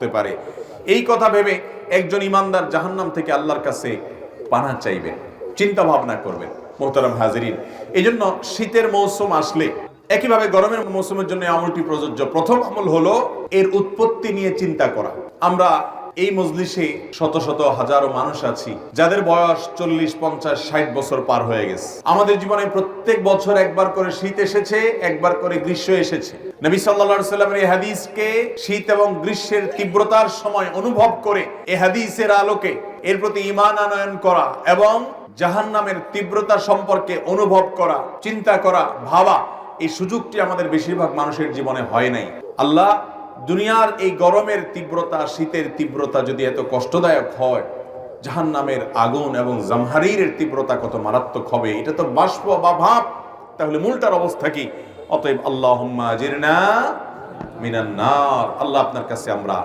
হতে পারে। এই কথা ভেবে একজন ইমানদার জাহান্নাম থেকে আল্লাহর কাছে পানাহ চাইবেন, চিন্তা ভাবনা করবেন। মোহতারাম হাজিরিন, এই জন্য শীতের মৌসুম আসলে একইভাবে গরমের মৌসুমের জন্য আমলটি প্রযোজ্য। প্রথম আমল হলো এর উৎপত্তি নিয়ে চিন্তা করা। আমরা এই মজলিসে শত শত হাজারো মানুষ আছি যাদের বয়স 40, 50, 60 বছর পার হয়ে গেছে। আমাদের জীবনে প্রত্যেক বছর একবার করে শীত এসেছে, একবার করে গ্রীষ্ম এসেছে। নবী সাল্লাল্লাহু আলাইহি সাল্লামের এই হাদিসকে শীত এবং গ্রীষ্মের তীব্রতার সময় অনুভব করে এই হাদিসের আলোকে এর প্রতি ঈমান আনয়ন করা এবং জাহান্নামের তীব্রতা সম্পর্কে অনুভব করা, চিন্তা করা, ভাবা, এই সুযোগটি আমাদের বেশিরভাগ মানুষের জীবনে হয় নাই। আল্লাহ দুনিয়ার এই গরমের তীব্রতা, শীতের তীব্রতা যদি এত কষ্টদায়ক হয়, জাহান্নামের আগুন এবং জামহারীরের তীব্রতা কত মারাত্মক হবে, এটা তো বাষ্প বা ভাব। তাহলে মূলটার অবস্থা কি? অতএব আল্লাহুম্মা আজিরনা মিনান নার, আল্লাহ আপনার কাছে আমরা